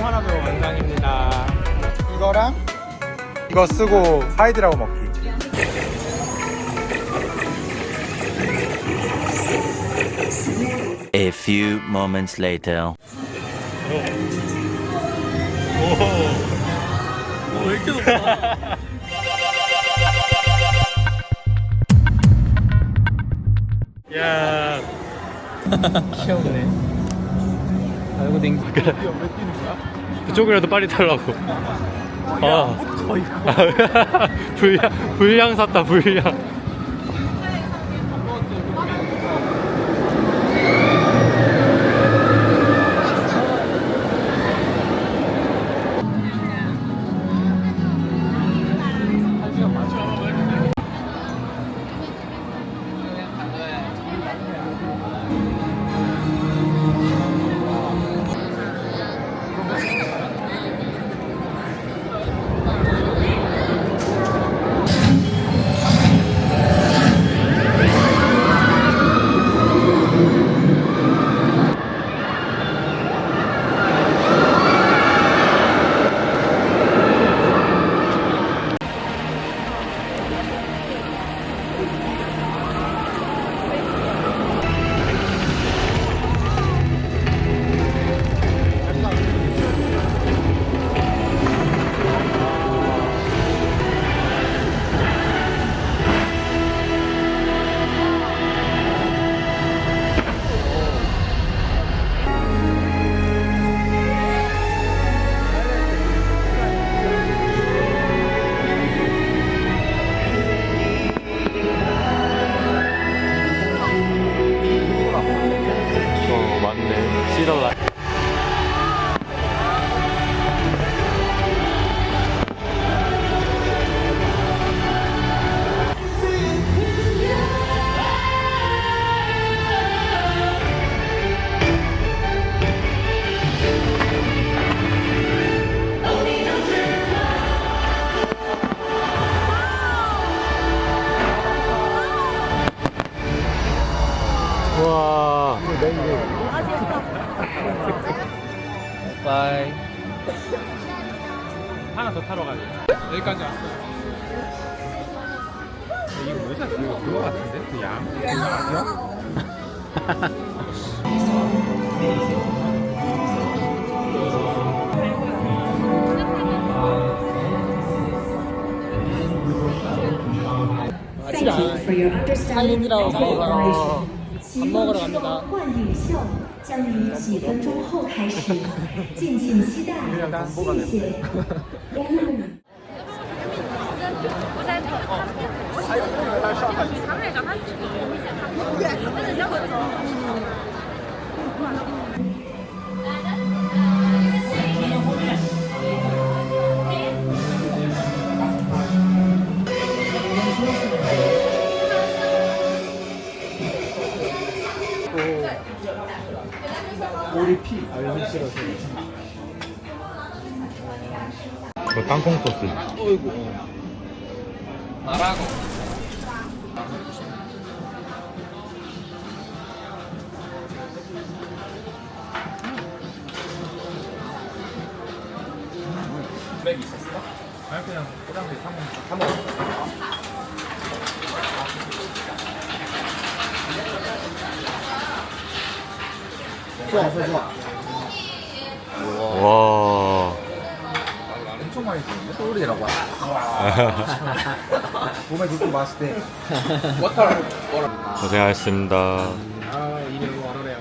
하나도 완성입니다. 이거랑 이거 쓰고 사이드라고 먹기. A few moments later. 오, 왜 이렇게 높아? 야, 귀엽네. 알고 댕기. 그래. 그쪽이라도 빨리 타려고. 아, 불량 샀다, 불량. 와. 바이. 하나 더 타러 가자. 여기까지 왔어요. 이거 뭐지? 이거 그거 같은데? 그 양? 아니요? 할린이라고 밥 먹으러 갑니다. 将于几分钟后开始，敬请期待，谢谢。오리피 알면 싫어서. 이거 땅콩 소스. 어이구. 나라고. 맥 있었어? 아니 그냥 포장돼 사 먹어. 좋아 좋아. 와. 엄청 많이 드는데? 소울이라고 몸에 좋고 맛있대. 고생하셨습니다. 아, 이래로 와라래요.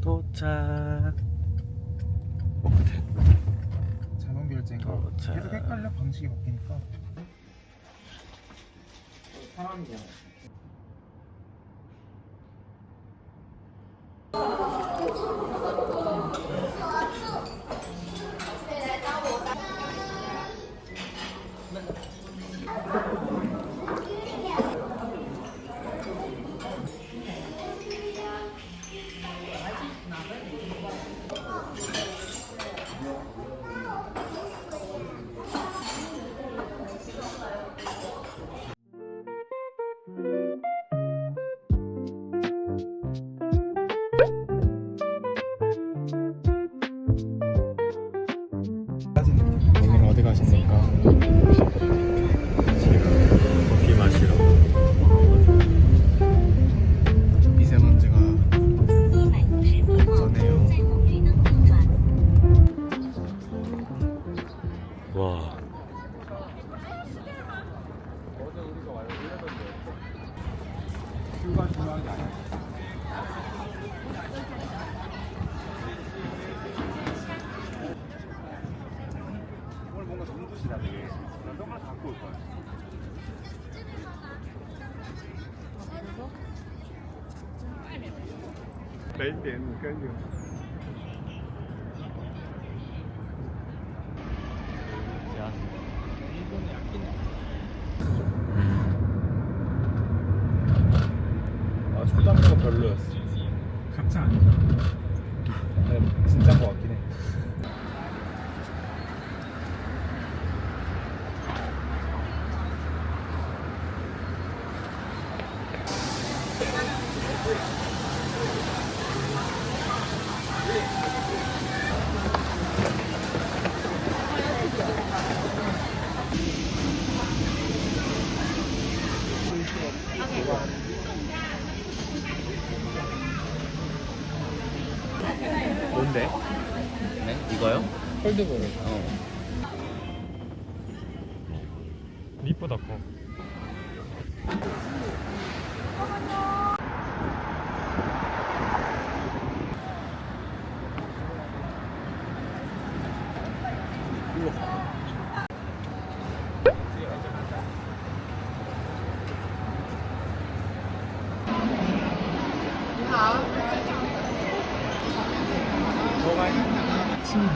도착. 자동 결제인가? 도착. 계속 헷갈려 방식이 바뀌니까. 사람이야. 뷰가 중요한 게 아니야. 오늘 뭔가 눈부시다 되게. 나 선글라스 갖고 올 거야. lấy tiền cái gì 아 초장류가 별로였어. 가짜 아니다. 진짜인 것 같긴 해. 뭔데? 네? 이거요? 폴드볼. 이쁘다 커.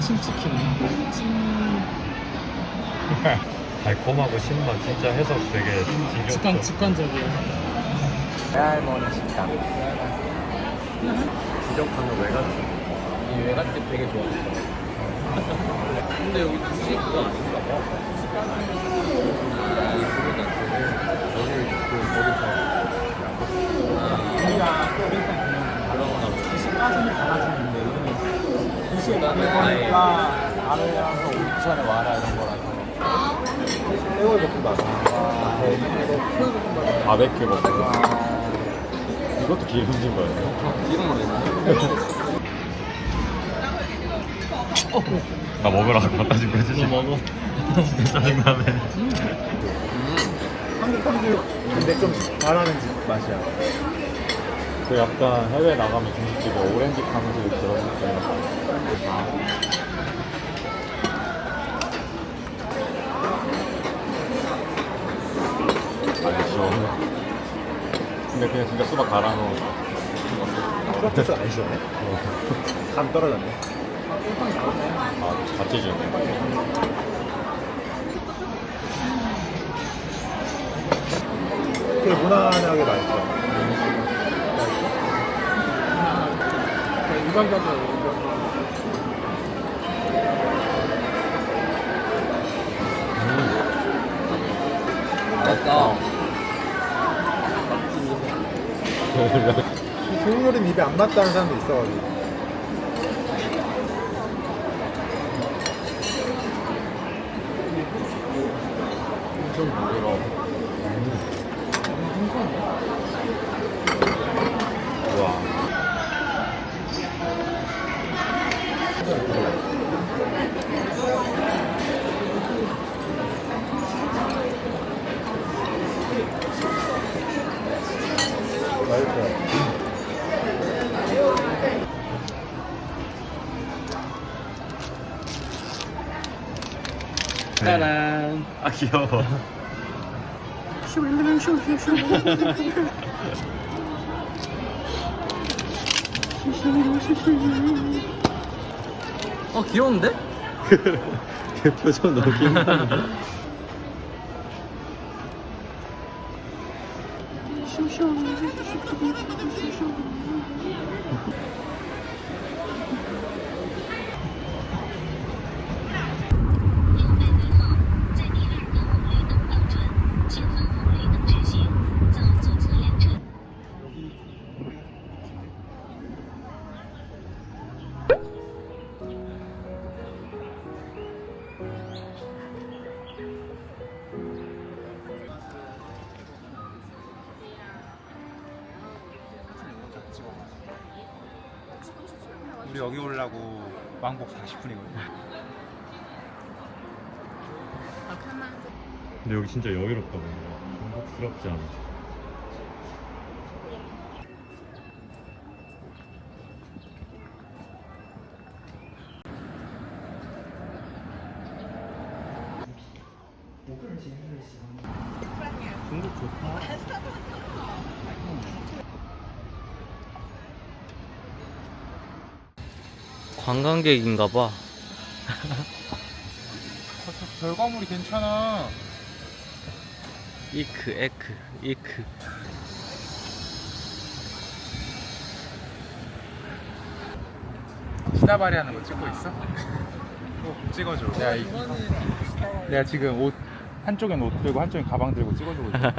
침치킨. 달콤하고 신맛 진짜 해석 되게 지겹다. 직관적이에요. 할머니 식당. 지적하는 외갓집. 이 외갓집 되게 좋아했어요. 근데 여기 주식 그거 아닌가 봐. 이 브루다스를 여기 거기서 우리가 그러거나 식까지는 받아주는데 여기는 2시에 나는 보니까 아래에서 오기 전에 와라 이런 거라서. 새우볶음밥. 바베큐 먹고. 이것도 기름진 거예요. 기름을 내는 나 먹으라고 갖다 준 거지. 거 먹어. 진짜 짜증나네. 한국 탕수육 근데 좀 잘하는 집 맛이야. 그 약간 해외 나가면 중식집에 오렌지 탕수육 그런 느낌. 아니 시원해. 근데 그냥 진짜 수박 갈아 넣은 거. 프로세스 안 시원해? 감 떨어졌네. 아 같이 주네. 되게 무난하게 맛있어. 일반적으로 맛있다. 중국 요리는 입에 안 맞다는 사람도 있어가지고. 좀 부드러워. 우와. 맛있어. 짜란. 아 귀여워. 귀여운데? 걔 표정 너무 귀엽다. 우리 여기 오려고 왕복 40분이거든. 근데 여기 진짜 여유롭다 보인다. 공복스럽지 않아. 중국 좋다. 관광객인가봐. 결과물이 괜찮아. 이크. 시다바리 하는 거 찍고 있어? 찍어줘. 내가 지금 옷 한쪽엔 옷 들고 한쪽엔 가방 들고 찍어주고 있어.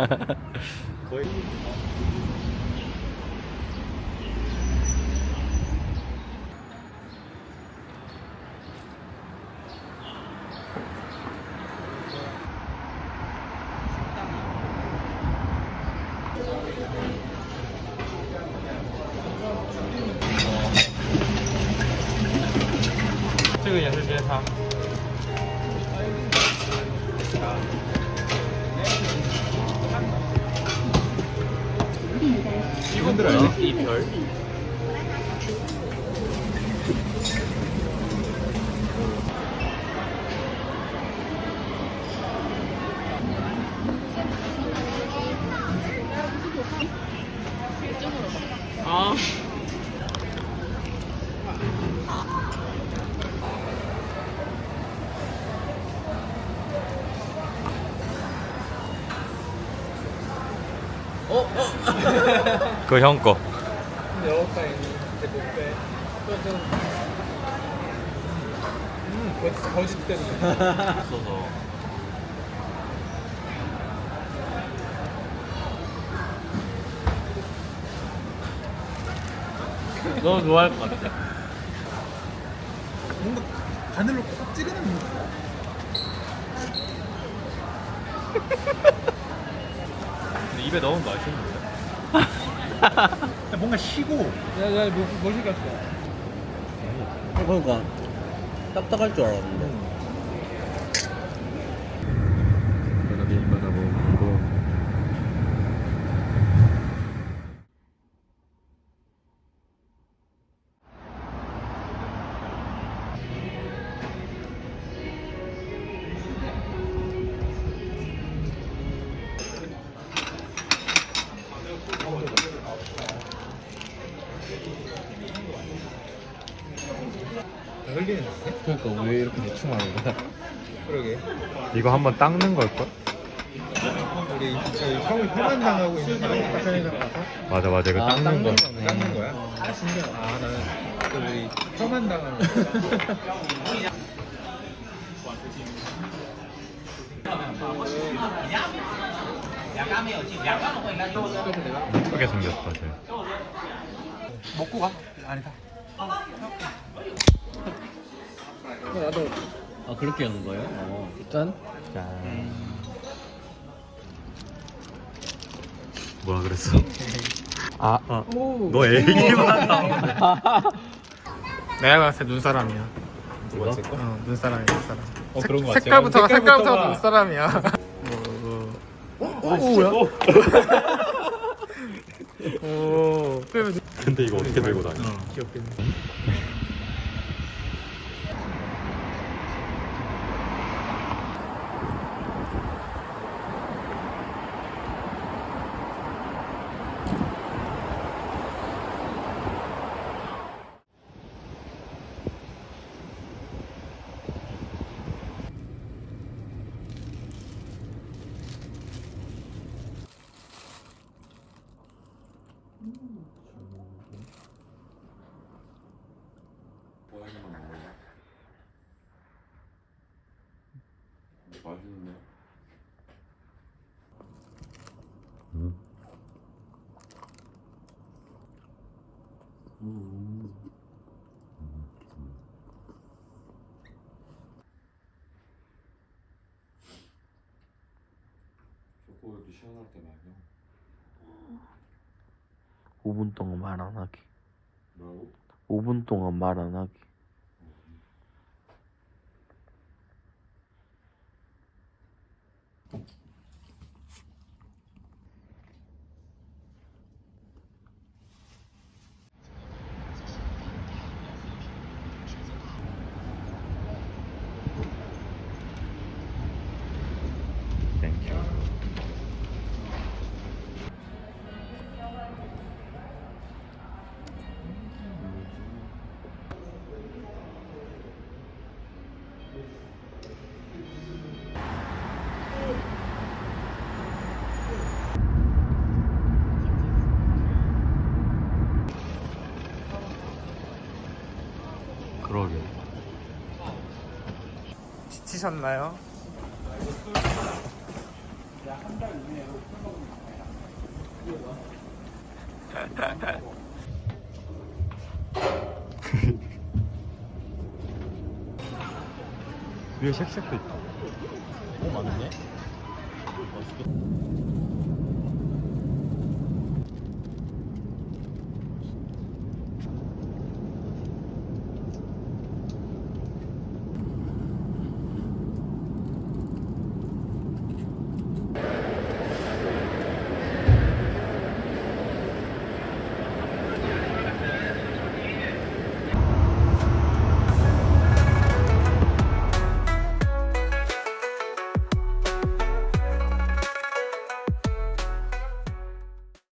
거의. 이건 들어야 돼? 이 별. 아. 그거 형 거. 거짓 때문에. 있어서. 너 좋아할 것 같아. 뭔가 바늘로 콕 찌르는 느낌. 근데 입에 넣으면 맛있는데. 뭔가 시고. 뭐 시켰어? 그러니까 딱딱할 줄 알았는데. 흘리는 그러니까 왜 이렇게 대충 하는 거야? 그러게. 이거 한번 닦는 걸걸? 우리 형이 폐만 당하고 있는 사람 편의점 가서 맞아 이거 닦는 거. 닦는 거야? 아 신기하다. 아 나는 또 우리 폐만 당하는 거. 예쁘게 생겼다 쟤. 먹고 가. 아니다. 아 그렇게 하는 거예요? 짠. 뭐라 그랬어? 너 애기만 나오네. 내가 봤을 때 눈사람이야. 누가? 눈사람이야, 눈사람. 그런 거 같아. 색깔부터가 눈사람이야. 뭐야? 오. 근데 이거 어떻게 들고 다녀? 귀엽겠네. 맛있네. 초코우유도 시원할 때 마셔. 5분 동안 말 안 하기. 뭐라고? 5분 동안 말 안 하기. 드셨나요? 위에 쉑쉑도 있다. 오, 맞네. 맛있겠다.